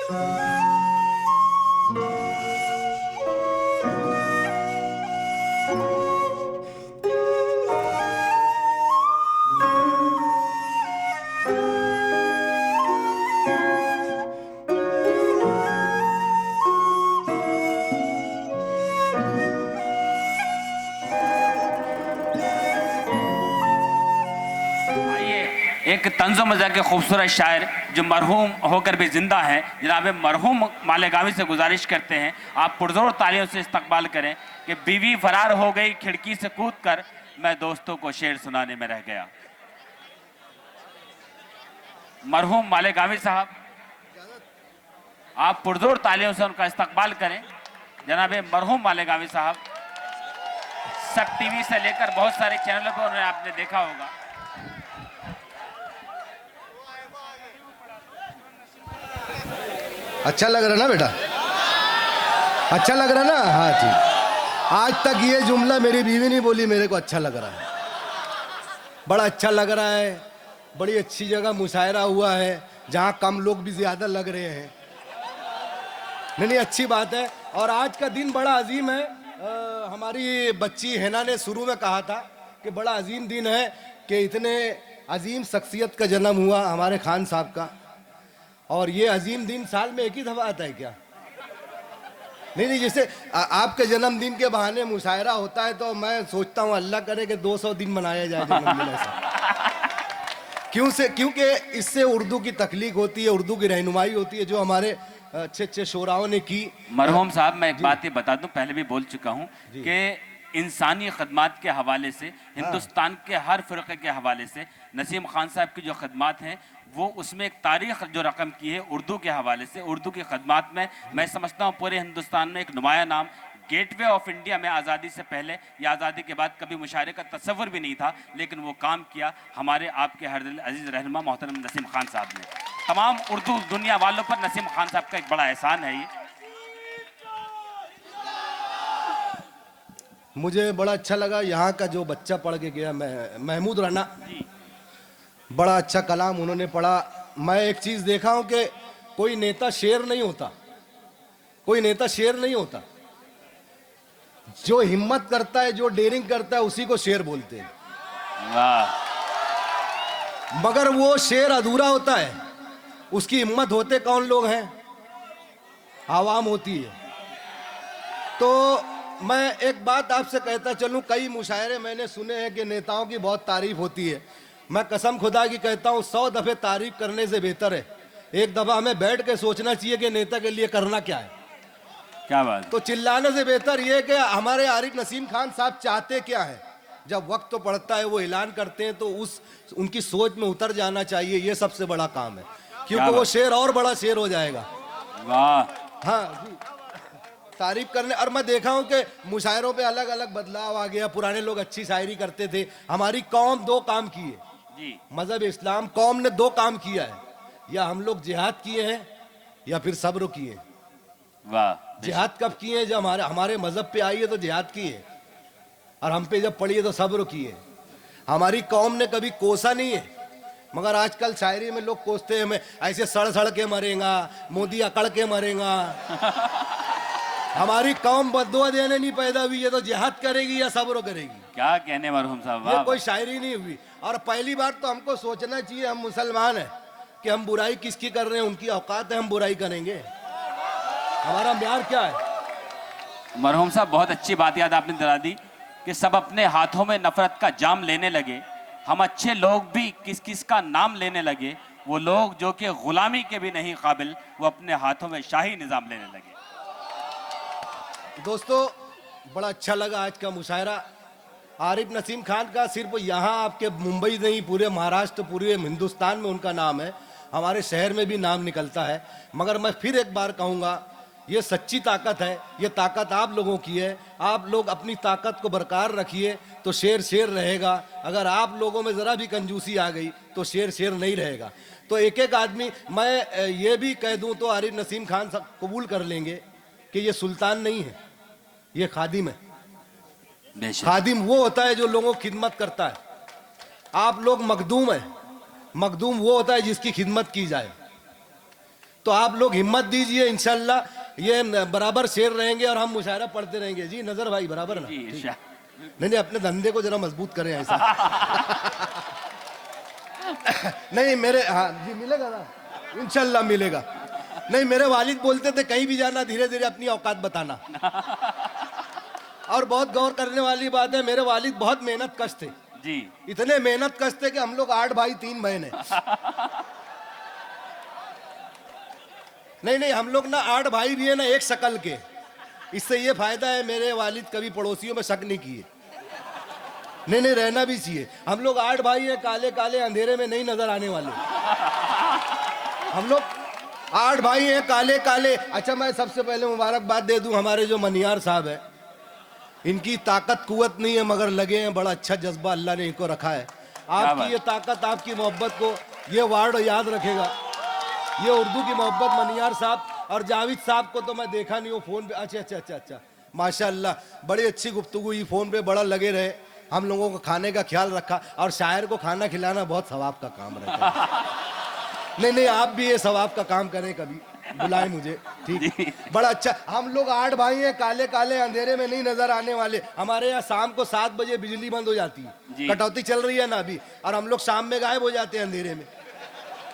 एक तंज़ो मज़ा के खूबसूरत शायर जो मरहूम होकर भी ज़िंदा हैं, जनाब मरहूम मालेगावी से गुजारिश करते हैं आप पुरजोर तालियों से इस्तकबाल करें कि बीवी फरार हो गई खिड़की से कूद कर, मैं दोस्तों को शेर सुनाने में रह गया। मरहूम मालेगावी साहब, आप पुरजोर तालियों से उनका इस्तकबाल करें। जनाब मरहूम मालेगावी साहब सब टीवी से लेकर बहुत सारे चैनलों पर उन्हें आपने देखा होगा। अच्छा लग रहा ना बेटा? अच्छा लग रहा ना? हाँ जी। आज तक ये जुमला मेरी बीवी नहीं बोली, मेरे को अच्छा लग रहा है, बड़ा अच्छा लग रहा है। बड़ी अच्छी जगह मुशायरा हुआ है जहाँ कम लोग भी ज्यादा लग रहे हैं। नहीं, अच्छी बात है। और आज का दिन बड़ा अजीम है। हमारी बच्ची हैना ने शुरू में कहा था कि बड़ा अजीम दिन है कि इतने अजीम शख्सियत का जन्म हुआ हमारे खान साहब का। और ये अजीम दिन साल में एक ही दफा आता है क्या? नहीं, जैसे आपके जन्मदिन के बहाने मुशायरा होता है तो मैं सोचता हूँ अल्लाह करे कि 200 दिन मनाया जाए जन्मदिन ऐसा। क्योंकि इससे उर्दू की तख्लीक होती है, उर्दू की रहनुमाई होती है जो हमारे अच्छे अच्छे शोराओं ने की। मरहूम साहब, मैं एक बात ही बता दूं, पहले भी बोल चुका हूं कि इंसानी खदमात के हवाले से, हिंदुस्तान के हर फ़िरक़े के हवाले से नसीम खान साहब की जो खदमात हैं वो उसमें एक तारीख़ जो रकम की है उर्दू के हवाले से, उर्दू की खदमात में मैं समझता हूँ पूरे हिंदुस्तान में एक नुमाया नाम। गेटवे ऑफ इंडिया में आज़ादी से पहले या आज़ादी के बाद कभी मुशायरे का तस्वुर भी नहीं था, लेकिन वो काम किया हमारे आपके हर दिल अजीज़ रहनुमा मोहतरम नसीम खान साहब ने। तमाम उर्दू दुनिया वालों पर नसीम खान साहब का एक बड़ा एहसान है। ये मुझे बड़ा अच्छा लगा। यहाँ का जो बच्चा पढ़ के गया महमूद राना, बड़ा अच्छा कलाम उन्होंने पढ़ा। मैं एक चीज़ देखा हूँ कि कोई नेता शेर नहीं होता, कोई नेता शेर नहीं होता। जो हिम्मत करता है, जो डेयरिंग करता है, उसी को शेर बोलते हैं। वाह। मगर वो शेर अधूरा होता है, उसकी हिम्मत होते कौन लोग हैं? आवाम होती है। तो मैं एक बात आपसे कहता चलूं, कई मुशायरे मैंने सुने हैं कि नेताओं की बहुत तारीफ होती है। मैं कसम खुदा की कहता हूं 100 दफे तारीफ करने से बेहतर है एक दफा हमें बैठ के सोचना चाहिए कि नेता के लिए करना क्या है। क्या बात। तो चिल्लाने से बेहतर ये कि हमारे आरिफ नसीम खान साहब चाहते क्या है। जब वक्त तो पड़ता है वो ऐलान करते हैं तो उनकी सोच में उतर जाना चाहिए, ये सबसे बड़ा काम है, क्योंकि वो शेर और बड़ा शेर हो जाएगा। वाह। हाँ जी, तारीफ करने। और मैं देखा हूँ कि मुशायरों पे अलग अलग बदलाव आ गया। पुराने लोग अच्छी शायरी करते थे। हमारी कौम 2 काम किए जी, मजहब इस्लाम कौम ने 2 काम किया है, या हम लोग जिहाद किए हैं या फिर सब्र किए। वाह। जिहाद कब किए? जब हमारे मजहब पे आई है तो जिहाद किए, और हम पे जब पड़ी है तो सब्र किए। हमारी कौम ने कभी कोसा नहीं है। मगर आजकल शायरी में लोग कोसते हैं, मैं ऐसे सड़ के मरेगा, मोदी अकड़ के मरेगा। हमारी कौम बद्दुआ देने नहीं पैदा हुई है तो जिहाद करेगी या सब्र करेगी? क्या कहने मरहूम साहब, ये कोई शायरी नहीं हुई। और पहली बार तो हमको सोचना चाहिए, हम मुसलमान हैं, कि हम बुराई किसकी कर रहे हैं। उनकी औकात है, हम बुराई करेंगे? हमारा म्यार क्या है? मरहूम साहब, बहुत अच्छी बात याद आपने दिला दी कि सब अपने हाथों में नफरत का जाम लेने लगे। हम अच्छे लोग भी किस किस का नाम लेने लगे। वो लोग जो कि गुलामी के भी नहीं काबिल, वो अपने हाथों में शाही निजाम लेने लगे। दोस्तों, बड़ा अच्छा लगा आज का मुशायरा आरिफ नसीम खान का। सिर्फ यहाँ आपके मुंबई नहीं, पूरे महाराष्ट्र, पूरे हिंदुस्तान में उनका नाम है, हमारे शहर में भी नाम निकलता है। मगर मैं फिर एक बार कहूँगा, ये सच्ची ताकत है, ये ताकत आप लोगों की है। आप लोग अपनी ताकत को बरकरार रखिए तो शेर शेर रहेगा। अगर आप लोगों में ज़रा भी कंजूसी आ गई तो शेर शेर नहीं रहेगा। तो एक एक आदमी, मैं ये भी कह दूँ तो आरिफ नसीम खान सब कबूल कर लेंगे कि ये सुल्तान नहीं है, ये खादिम है। खादिम वो होता है जो लोगों की खिदमत करता है। आप लोग मखदूम है। मखदूम वो होता है जिसकी खिदमत की जाए। तो आप लोग हिम्मत दीजिए, इंशाल्लाह ये बराबर शेर रहेंगे और हम मुशायरा पढ़ते रहेंगे। जी नजर भाई बराबर ना? जी नहीं नहीं, अपने धंधे को जरा मजबूत करें ऐसा। नहीं मेरे, हाँ जी मिलेगा ना, इंशाल्लाह मिलेगा। नहीं मेरे वालिद बोलते थे कहीं भी जाना धीरे धीरे अपनी औकात बताना। और बहुत गौर करने वाली बात है, मेरे वालिद बहुत मेहनत कश थे जी। इतने मेहनत कश थे कि हम लोग 8 भाई 3 बहन है। नहीं नहीं, हम लोग ना 8 भाई भी है ना एक शक्ल के। इससे ये फायदा है मेरे वालिद कभी पड़ोसियों में शक नहीं किए। नहीं नहीं, रहना भी चाहिए। हम लोग 8 भाई हैं, काले काले अंधेरे में नहीं नजर आने वाले। हम लोग 8 भाई हैं काले काले। अच्छा मैं सबसे पहले मुबारकबाद दे दूं हमारे जो मनियार साहब है, इनकी ताकत कुवत नहीं है मगर लगे हैं, बड़ा अच्छा जज्बा अल्लाह ने इनको रखा है। आपकी ये ताकत, आपकी मोहब्बत को ये वार्ड याद रखेगा। ये उर्दू की मोहब्बत मनियार साहब और जावेद साहब को तो मैं देखा नहीं, वो फोन पे। अच्छा अच्छा अच्छा अच्छा, माशाल्लाह बड़ी अच्छी गुफ्तगू हुई फोन पे, बड़ा लगे रहे, हम लोगों को खाने का ख्याल रखा। और शायर को खाना खिलाना बहुत सवाब का काम रहता है। नहीं नहीं, आप भी ये सवाब का काम करें, कभी बुलाएं मुझे, ठीक? बड़ा अच्छा। हम लोग 8 भाई हैं, काले काले अंधेरे में नहीं नजर आने वाले। हमारे यहाँ शाम को 7 बजे बिजली बंद हो जाती है, कटौती चल रही है ना अभी, और हम लोग शाम में गायब हो जाते हैं अंधेरे में।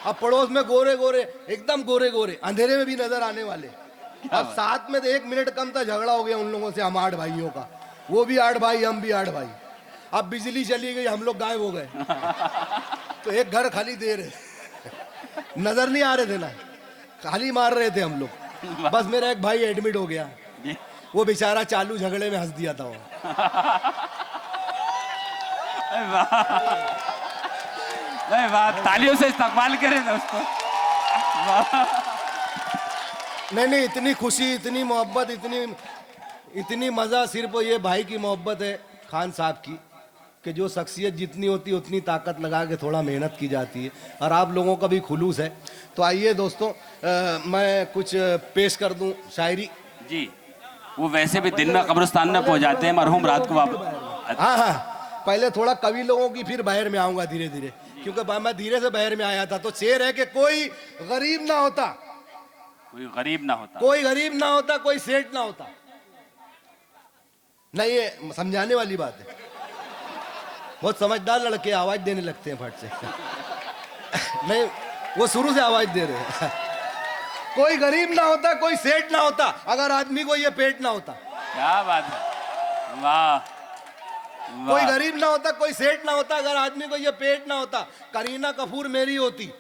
अब पड़ोस में गोरे गोरे, एकदम गोरे गोरे, अंधेरे में भी नजर आने वाले। अब साथ में तो 1 मिनट कम था, झगड़ा हो गया उन लोगों से, हम 8 भाइयों का। वो भी 8 भाई, हम भी 8 भाई। अब बिजली चली गई, हम लोग गायब हो गए। तो एक घर खाली दे रहे, नजर नहीं आ रहे थे ना, खाली मार रहे थे हम लोग। बस मेरा एक भाई एडमिट हो गया, वो बेचारा चालू झगड़े में हंस दिया था वो। वाह, तालियों से इस्तकबाल करें दोस्तों। नहीं नहीं, इतनी खुशी, इतनी मोहब्बत, इतनी मजा सिर्फ ये भाई की मोहब्बत है खान साहब की, कि जो शख्सियत जितनी होती है उतनी ताकत लगा के थोड़ा मेहनत की जाती है, और आप लोगों का भी खुलूस है। तो आइए दोस्तों, मैं कुछ पेश कर दूं शायरी। जी, वो वैसे भी दिन में कब्रिस्तान में पहुंच जाते हैं, मरहूम रात को वापस। हाँ हाँ, पहले थोड़ा कवि लोगों की, फिर बहर में आऊंगा धीरे धीरे, क्योंकि मैं धीरे से बहर में आया था। तो शेर है कि कोई गरीब ना होता, कोई गरीब ना होता, कोई गरीब ना होता, कोई सेठ ना होता। नहीं, ये समझाने वाली बात है। बहुत समझदार लड़के आवाज देने लगते हैं फट से। नहीं, वो शुरू से आवाज दे रहे हैं। कोई गरीब ना होता, कोई सेठ ना होता, अगर आदमी को ये पेट ना होता। क्या बात है, वाह। कोई गरीब ना होता, कोई सेठ ना होता, अगर आदमी को ये पेट ना होता। करीना कपूर मेरी होती।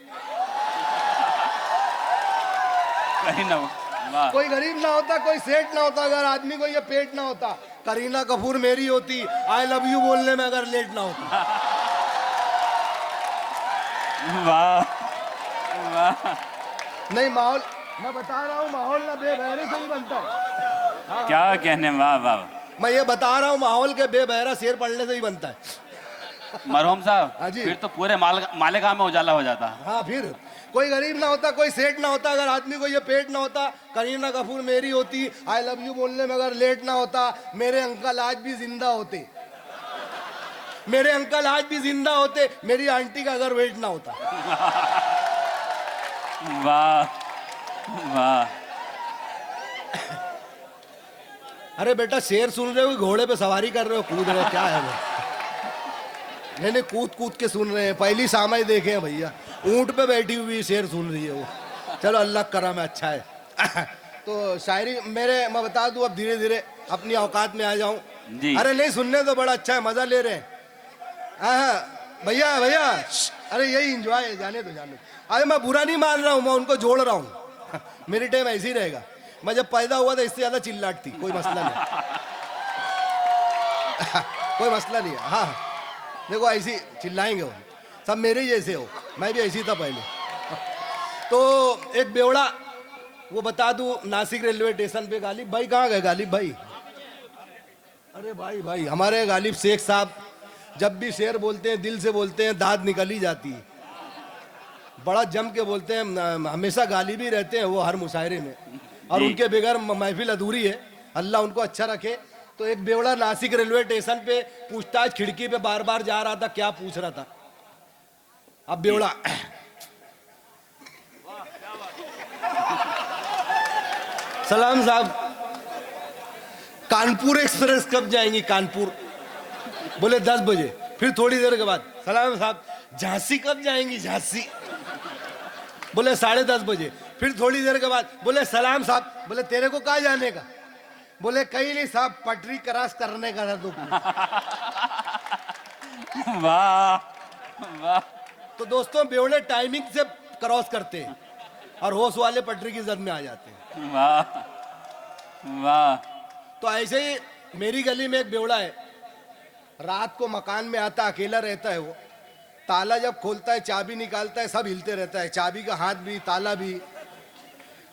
वाह। कोई गरीब ना होता, कोई सेठ ना होता, अगर आदमी को ये पेट ना होता। करीना कपूर मेरी होती, आई लव यू बोलने में अगर लेट ना होता। वाह वाह। नहीं, माहौल मैं बता रहा हूँ, माहौल ना बेबहरे से ही बनता है। क्या कहने, वाह वाह। मैं ये बता रहा हूँ, माहौल के बेबहरा शेर पढ़ने से ही बनता है। मरहूम साहब, हाँ जी। फिर तो पूरे मालेगांव में उजाला हो जाता। हाँ, फिर कोई गरीब ना होता, कोई सेठ ना होता, अगर आदमी को ये पेट ना होता। करीना कपूर मेरी होती, आई लव यू बोलने में अगर लेट ना होता। मेरे अंकल आज भी जिंदा होते, मेरे अंकल आज भी जिंदा होते, मेरी आंटी का अगर वेट ना होता। वाह वाह। अरे बेटा, शेर सुन रहे हो, घोड़े पे सवारी कर रहे हो, कूद रहे हो, क्या है वो? नहीं नहीं, कूद कूद के सुन रहे हैं, पहली सामाई देखे हैं भैया, ऊंट पे बैठी हुई शेर सुन रही है वो। चलो अल्लाह करम है, अच्छा है। तो शायरी मेरे, मैं बता दूं, अब धीरे धीरे अपनी औकात में आ जाऊं। अरे नहीं, सुनने तो बड़ा अच्छा है, मजा ले रहे हैं। हाँ भैया भैया, अरे यही इंजॉय है, जाने दो जाने दो। अरे मैं बुरा नहीं मान रहा हूँ, मैं उनको जोड़ रहा हूँ। मेरी टाइम ऐसे ही रहेगा। मैं जब पैदा हुआ था इससे ज्यादा चिल्लाट थी, कोई मसला नहीं। कोई मसला नहीं है। हाँ देखो, ऐसी चिल्लाएंगे वो, सब मेरे जैसे हो, मैं भी ऐसी था पहले। तो एक बेवड़ा, वो बता दूं, नासिक रेलवे स्टेशन पे गालिब भाई, कहाँ गए गालिब भाई? अरे भाई भाई, हमारे गालिब शेख साहब जब भी शेर बोलते हैं, दिल से बोलते हैं, दाद निकल ही जाती है, बड़ा जम के बोलते हैं। हमेशा गालिब ही रहते हैं वो हर मुशायरे में, और उनके बगैर महफिल अधूरी है। अल्लाह उनको अच्छा रखे। तो एक बेवड़ा नासिक रेलवे स्टेशन पे पूछताछ खिड़की पे बार बार जा रहा था, क्या पूछ रहा था? अब बेवड़ा सलाम साहब, कानपुर एक्सप्रेस कब जाएंगी कानपुर? बोले 10 बजे। फिर थोड़ी देर के बाद सलाम साहब, झांसी कब जाएंगी झांसी? बोले 10:30 बजे। फिर थोड़ी देर के बाद बोले सलाम साहब, बोले तेरे को कहाँ जाने का? बोले कहीं नहीं साहब, पटरी क्रॉस करने का था। तो वाह वाह। तो दोस्तों, बेवड़े टाइमिंग से क्रॉस करते हैं और होश वाले पटरी की जद में आ जाते हैं। वाह वाह। तो ऐसे ही मेरी गली में एक बेवड़ा है, रात को मकान में आता, अकेला रहता है वो। ताला जब खोलता है, चाबी निकालता है, सब हिलते रहता है, चाबी का हाथ भी, ताला भी।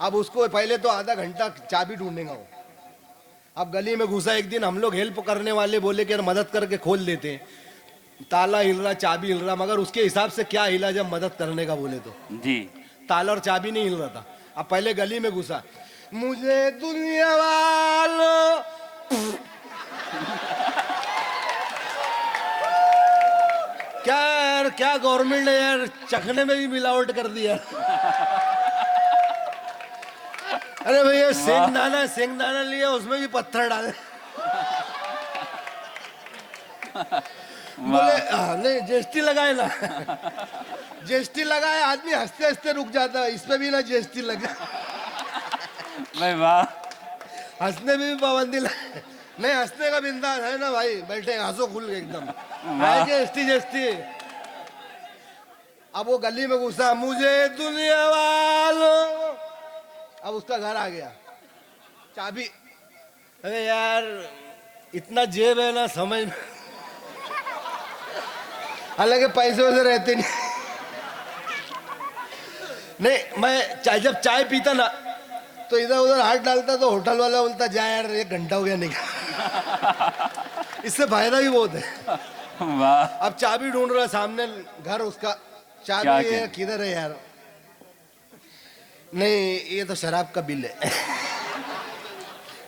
अब उसको पहले तो आधा घंटा चाबी ढूंढेगा वो। अब गली में घुसा, एक दिन हम लोग हेल्प करने वाले बोले कि यार मदद करके खोल देते हैं। ताला हिल रहा, चाबी हिल रहा, मगर उसके हिसाब से क्या हिला जब मदद करने का बोले तो जी। ताला और चाबी नहीं हिल रहा था। अब पहले गली में घुसा, मुझे दुनिया वालों क्या यार, क्या गवर्नमेंट ने यार चखने में भी मिलावट कर दिया। अरे भैया, सेंगदाना लिया, उसमें भी पत्थर डाले। बोले नहीं, जीएसटी लगाए ना। जीएसटी लगाए, आदमी हंसते हंसते रुक जाता है, इस पे भी ना जीएसटी लगा। भाई वाह। हंसने में भी पाबंदी लगा। नहीं, हंसने का बिंदास है ना भाई, बैठे हंसो खुल के एकदम। जीएसटी। अब वो गली में घुसा, मुझे दुनिया वालों। अब उसका घर आ गया, चाबी। अरे यार, इतना जेब है ना समझ में। हालांकि पैसे वैसे रहते नहीं। नहीं, मैं जब चाय पीता ना तो इधर उधर हाथ डालता तो होटल वाला बोलता, जा यार 1 घंटा हो गया निकल। इससे फायदा भी बहुत है। वाह। अब चाबी ढूंढ रहा है, सामने घर उसका, चाबी है, किधर है यार? नहीं, ये तो शराब का बिल है।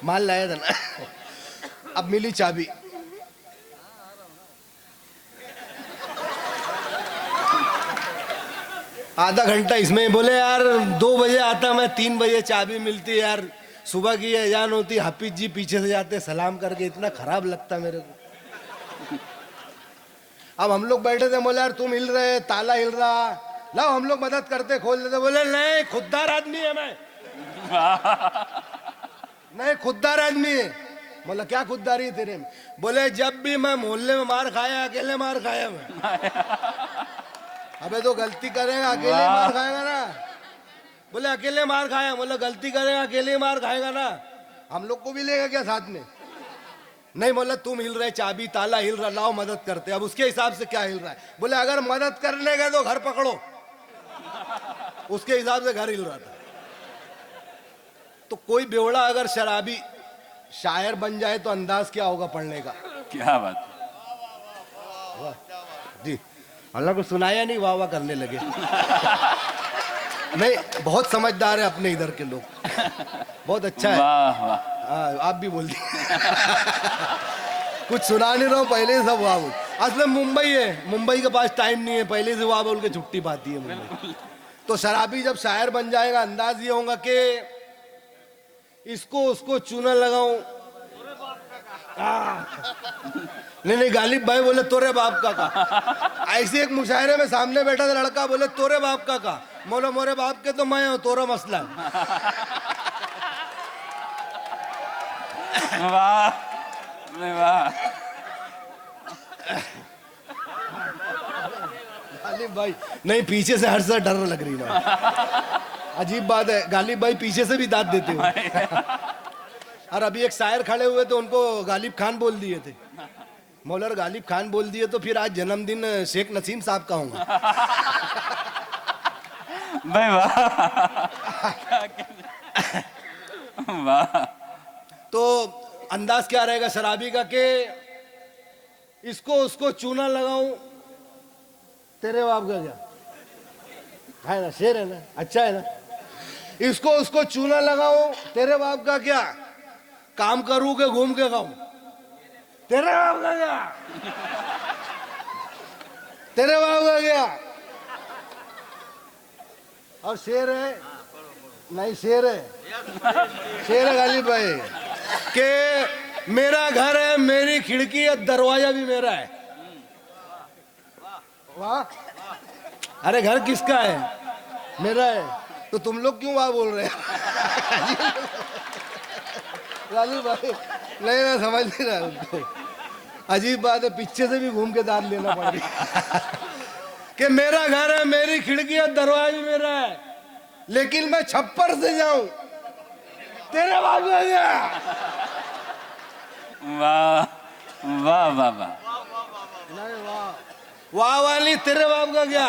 माल लाया था ना। अब मिली चाबी। आधा घंटा इसमें, बोले यार 2 बजे आता मैं, 3 बजे चाबी मिलती यार, सुबह की अजान होती, हाफिज जी पीछे से जाते सलाम करके, इतना खराब लगता मेरे को। अब हम लोग बैठे थे, बोले यार तुम हिल रहे, ताला हिल रहा, लाओ हम लोग मदद करते, खोल देते। बोले नहीं, खुददार आदमी है मैं। नहीं, खुददार आदमी है। बोला क्या खुददारी है तेरे में? बोले जब भी मैं मोहल्ले में मार खाया, अकेले मार खाया मैं। अबे तो गलती करेगा अकेले मार खाएगा ना। बोले अकेले मार खाया। बोला गलती करेगा अकेले मार खाएगा ना, हम लोग को भी लेगा क्या साथ में? नहीं, बोला तुम हिल रहे, चाबी ताला हिल रहा, लाओ मदद करते। अब उसके हिसाब से क्या हिल रहा है? बोले अगर मदद करने गए तो घर पकड़ो। उसके हिसाब से घर हिल रहा था। तो कोई बेवड़ा अगर शराबी शायर बन जाए तो अंदाज क्या होगा पढ़ने का? क्या बात जी, अल्लाह को सुनाया नहीं, वाह वाह करने लगे। नहीं, बहुत समझदार है अपने इधर के लोग, बहुत अच्छा है। वाह वाह। आप भी बोल दिए। कुछ सुना नहीं रहा हूँ, पहले से सब वाह बोल। असल में मुंबई है, मुंबई के पास टाइम नहीं है, पहले से वाह बोल के छुट्टी पाती है मुंबई। तो शराबी जब शायर बन जाएगा, अंदाज ये होगा कि इसको उसको चूना लगाऊं। नहीं, गालिब भाई बोले तोरे बाप का। ऐसे एक मुशायरे में सामने बैठा था लड़का, बोले तोरे बाप का। मोलो मोरे बाप के तो मैं हूं, तोरा मसला। वाह वाह। गालिब भाई नहीं, पीछे से हर से डर लग रही ना। अजीब बात है, गालिब भाई पीछे से भी दांत देते हुए। और अभी एक शायर खड़े हुए तो उनको गालिब खान बोल दिए थे। मौलर गालिब खान बोल दिए तो फिर आज जन्मदिन शेख नसीम साहब का होगा। भाई वाह वाह। तो अंदाज क्या रहेगा शराबी का कि इसको उसको चूना लगाऊं, तेरे बाप का क्या है ना, शेर है ना, अच्छा है ना। इसको उसको चूना लगाऊं, तेरे बाप का क्या, काम करूं के घूम के खाऊं, तेरे बाप का क्या, तेरे बाप का क्या। और शेर है नहीं, शेर है शेर है गालिब भाई कि मेरा घर है, मेरी खिड़की है, दरवाजा भी मेरा है। वाह, अरे घर किसका है? मेरा है। तो तुम लोग क्यों वाह बोल रहे हैं? गालिब भाई नहीं, मैं समझ नहीं रहा उनको। अजीब बात है, पीछे से भी घूम के दाद लेना पड़ेगा कि मेरा घर है, मेरी खिड़की है, दरवाजा भी मेरा है, लेकिन मैं छप्पर से जाऊं तेरे बाप का क्या? वाह वाह वाह वाह, नहीं वाह वाह वाह नहीं, तेरे बाप का क्या?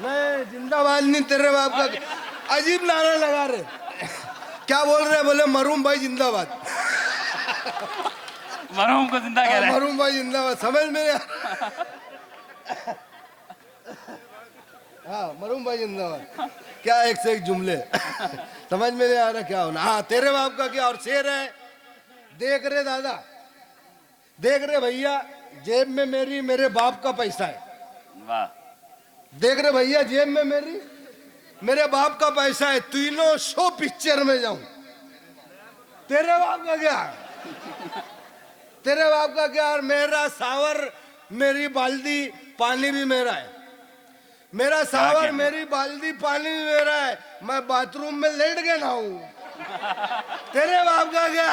नहीं जिंदाबाद नहीं, तेरे बाप का क्या? अजीब नारा लगा रहे। क्या बोल रहे? बोले मरूम भाई जिंदाबाद। मरहूम को जिंदा कह रहे हैं। मरूम भाई जिंदाबाद, समझ में नहीं आ- हाँ मरूम भाई जिंदाबाद, क्या एक से एक जुमले। समझ में नहीं आ रहा क्या होना। हाँ तेरे बाप का क्या? और शेर है, देख रहे दादा, देख रहे भैया, जेब में मेरी मेरे बाप का पैसा है। वाह, देख रहे भैया, जेब में मेरी मेरे बाप का पैसा है, तीनों शो पिक्चर में जाऊं तेरे बाप का क्या? तेरे बाप का क्या? और मेरा सावर, मेरी बाल्टी, पानी भी मेरा है। मेरा सावर, कहने? मेरी बाल्टी, पानी भी मेरा है, मैं बाथरूम में लेट के नहाऊं तेरे बाप का क्या?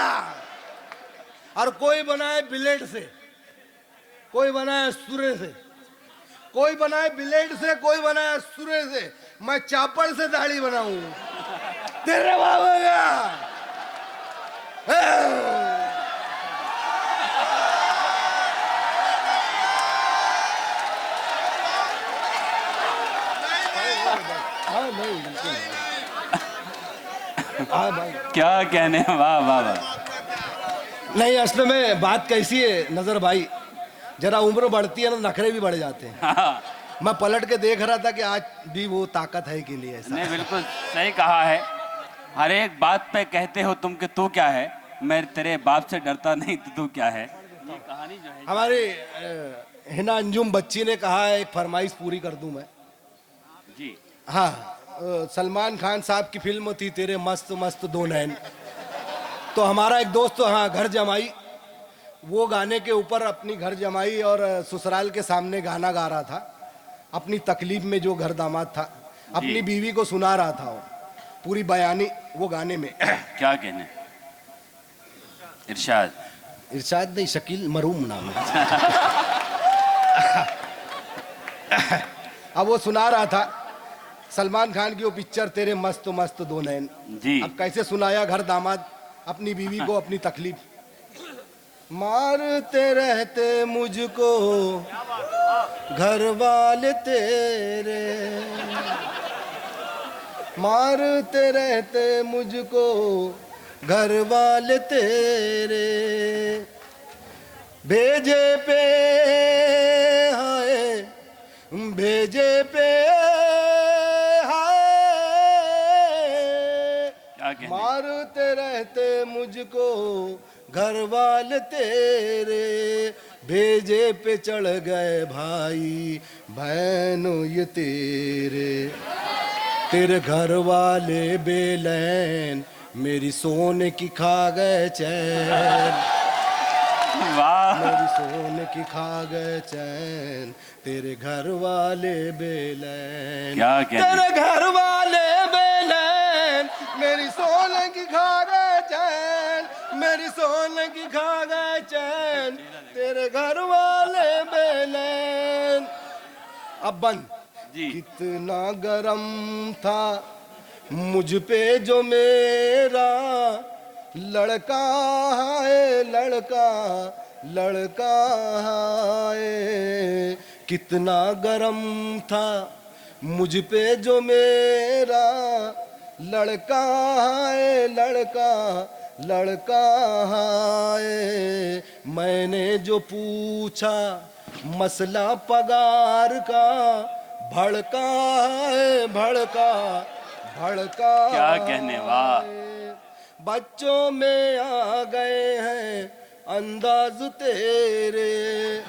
और कोई बनाए ब्लेड से, कोई बनाए सूर्य से, कोई बनाए ब्लेड से, कोई बनाए सूर्य से, मैं चापड़ से दाढ़ी बनाऊं तेरे बाप का क्या? हाँ नहीं बिल्कुल हाँ भाई क्या कहने, वाह वाह वाह। नहीं, असल में बात कैसी है नजर भाई, जरा उम्र बढ़ती है ना, नखरे भी बढ़ जाते हैं। हाँ, मैं पलट के देख रहा था कि आज भी वो ताकत है के लिए ऐसा। नहीं बिल्कुल सही कहा है। हर एक बात पे कहते हो तुम कि तू क्या है, मैं तेरे बाप से डरता नहीं तो तू क्या है। ये कहानी जो है हमारी हिना अंजुम बच्ची ने कहा है, एक फरमाइश पूरी कर दूं मैं। जी, हाँ सलमान खान साहब की फिल्म थी तेरे मस्त मस्त दो नैन, तो हमारा एक दोस्त, हाँ घर जमाई, वो गाने के ऊपर अपनी घर जमाई और ससुराल के सामने गाना गा रहा था, अपनी तकलीफ में जो घर दामाद था अपनी बीवी को सुना रहा था, वो पूरी बयानी वो गाने में। क्या कहने, इरशाद। इरशाद नहीं, शकील मरूम नाम है। अब वो सुना रहा था सलमान खान की वो पिक्चर तेरे मस्त मस्त दो नैन। जी, अब कैसे सुनाया घर दामाद अपनी बीवी को अपनी तकलीफ। मारते रहते मुझको घर वाले तेरे, मारते रहते मुझको घर वाले तेरे, भेजे पे हाय, भेजे पे हाय, क्या कहने, मारते रहते मुझको घर वाले तेरे, भेजे पे चढ़ गए भाई बहनों ये तेरे, तेरे घर वाले बेलैन मेरी सोने की खा गए चैन, वाह, मेरी सोने की खा गए चैन, तेरे घर वाले बेलैन, क्या कहने, तेरे घर वाले बेलैन मेरी सोने की खा गए चैन, मेरी सोने की खा गए चैन, तेरे घर वाले बेलैन। अब बंद। जी, कितना गरम था मुझ पे जो मेरा लड़का है, लड़का लड़का है, कितना गरम था मुझ पे जो मेरा लड़का है, लड़का लड़का है, मैंने जो पूछा मसला पगार का, भड़का है, भड़का भड़का क्या कहने, वाह, है। बच्चों में आ गए हैं अंदाज तेरे,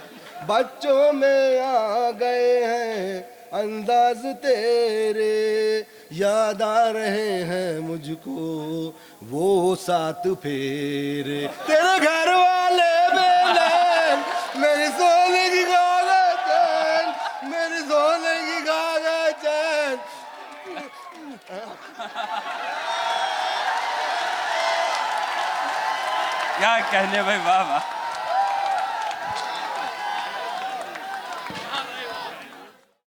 बच्चों में आ गए हैं अंदाज तेरे, याद आ रहे हैं मुझको वो 7 फेरे। तेरे घर वाले बेलन, मेरी सोने की कागज चैन, मेरी सोने की कागज चैन। क्या कहने भाई, वाह वाह।